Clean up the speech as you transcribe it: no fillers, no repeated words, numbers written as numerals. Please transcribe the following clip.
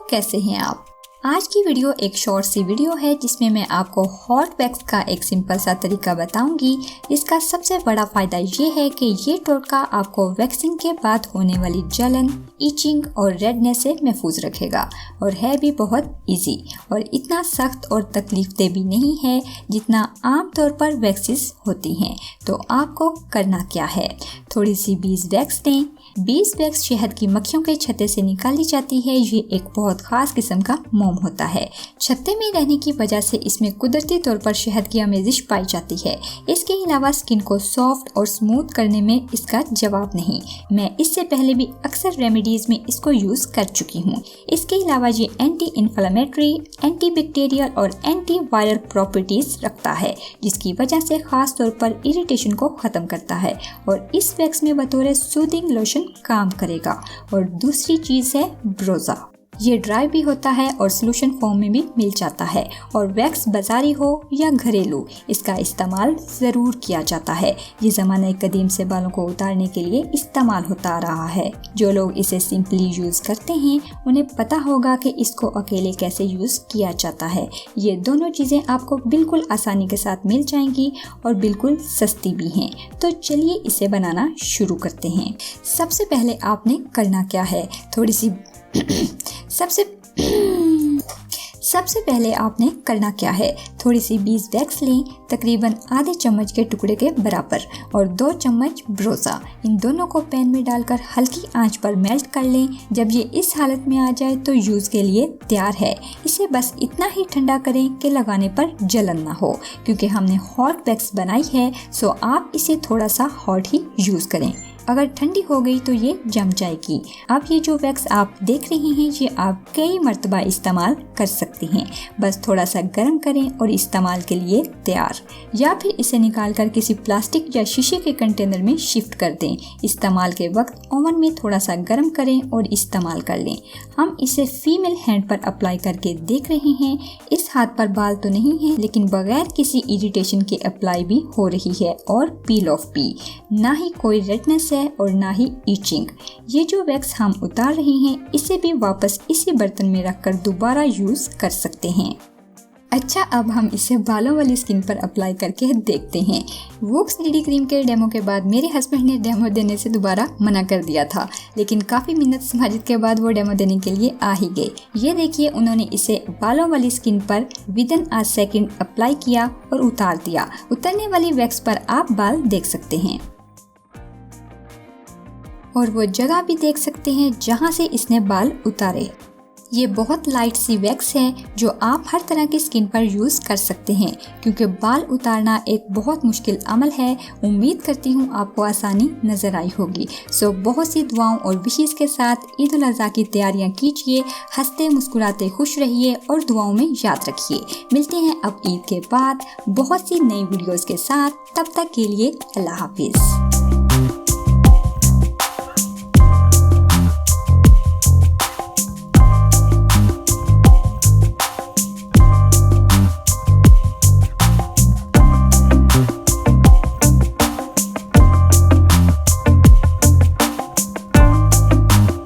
कैसे हैं आप। आज की वीडियो एक शॉर्ट सी वीडियो है जिसमें मैं आपको हॉट वैक्स का एक सिंपल सा तरीका बताऊंगी। इसका सबसे बड़ा फायदा ये है कि ये टोटका आपको वैक्सिंग के बाद होने वाली जलन, इचिंग और रेडनेस से महफूज रखेगा और है भी बहुत इजी और इतना सख्त और तकलीफदेह भी नहीं है जितना आमतौर पर वैक्सेस होती हैं। तो आपको करना क्या है, थोड़ी सी बीज वैक्स लें। बीज वैक्स शहद की मक्खियों के छत्ते से निकाली जाती है। ये एक बहुत खास किस्म का मोम होता है। छत्ते में रहने की वजह से इसमें कुदरती तौर पर शहद की आमेजिश पाई जाती है। इसके अलावा स्किन को सॉफ्ट और स्मूथ करने में इसका जवाब नहीं। मैं इससे पहले भी अक्सर रेमेडीज में इसको यूज कर चुकी हूँ। इसके अलावा ये एंटी इन्फ्लेमेटरी, एंटी बैक्टीरियल और एंटी वायरल प्रॉपर्टीज रखता है, जिसकी वजह से खास तौर पर इरिटेशन को खत्म करता है और इस वैक्स में बतौर सूदिंग लोशन काम करेगा। और दूसरी चीज है ब्रोजा। ये ड्राई भी होता है और सोल्यूशन फॉर्म में भी मिल जाता है और वैक्स बाजारी हो या घरेलू, इसका इस्तेमाल ज़रूर किया जाता है। ये ज़माने कदीम से बालों को उतारने के लिए इस्तेमाल होता रहा है। जो लोग इसे सिंपली यूज़ करते हैं उन्हें पता होगा कि इसको अकेले कैसे यूज़ किया जाता है। ये दोनों चीज़ें आपको बिल्कुल आसानी के साथ मिल जाएंगी और बिल्कुल सस्ती भी हैं। तो चलिए इसे बनाना शुरू करते हैं। सबसे पहले आपने करना क्या है, सबसे पहले आपने करना क्या है, थोड़ी सी बीज वैक्स लें, तकरीबन आधे चम्मच के टुकड़े के बराबर, और 2 चम्मच ब्रोजा। इन दोनों को पैन में डालकर हल्की आंच पर मेल्ट कर लें। जब ये इस हालत में आ जाए तो यूज़ के लिए तैयार है। इसे बस इतना ही ठंडा करें कि लगाने पर जलन ना हो, क्योंकि हमने हॉट वैक्स बनाई है, सो आप इसे थोड़ा सा हॉट ही यूज़ करें। अगर ठंडी हो गई तो ये जम जाएगी। अब ये जो वैक्स आप देख रही हैं ये आप कई मर्तबा इस्तेमाल कर सकती हैं। बस थोड़ा सा गर्म करें और इस्तेमाल के लिए तैयार, या फिर इसे निकाल कर किसी प्लास्टिक या शीशे के कंटेनर में शिफ्ट कर दें। इस्तेमाल के वक्त ओवन में थोड़ा सा गर्म करें और इस्तेमाल कर लें। हम इसे फीमेल हैंड पर अप्लाई करके देख रहे हैं। इस हाथ पर बाल तो नहीं है, लेकिन बगैर किसी इरिटेशन के अप्लाई भी हो रही है और पील ऑफ भी, ना ही कोई रेडनेस और ना ही ईचिंग। ये जो वैक्स हम उतार रहे हैं इसे भी वापस इसी बर्तन में रखकर दोबारा यूज कर सकते हैं। अच्छा, अब हम इसे बालों वाली स्किन पर अप्लाई करके देखते हैं। वोक्स 3D क्रीम के डेमो के बाद मेरे हस्बैंड ने डेमो देने से दोबारा मना कर दिया था, लेकिन काफ़ी मिन्नत समाजित के बाद वो डेमो देने के लिए आ ही गए। ये देखिए, उन्होंने इसे बालों वाली स्किन पर विदिन अ सेकेंड अप्लाई किया और उतार दिया। उतरने वाली वैक्स पर आप बाल देख सकते हैं और वो जगह भी देख सकते हैं जहां से इसने बाल उतारे। ये बहुत लाइट सी वैक्स है जो आप हर तरह की स्किन पर यूज़ कर सकते हैं, क्योंकि बाल उतारना एक बहुत मुश्किल अमल है। उम्मीद करती हूँ आपको आसानी नज़र आई होगी। सो बहुत सी दुआओं और विशेष के साथ ईद उल अज़हा की तैयारियाँ कीजिए। हंसते मुस्कुराते खुश रहिए और दुआओं में याद रखिए। मिलते हैं अब ईद के बाद बहुत सी नई वीडियोज़ के साथ। तब तक के लिए अल्लाह हाफिज़।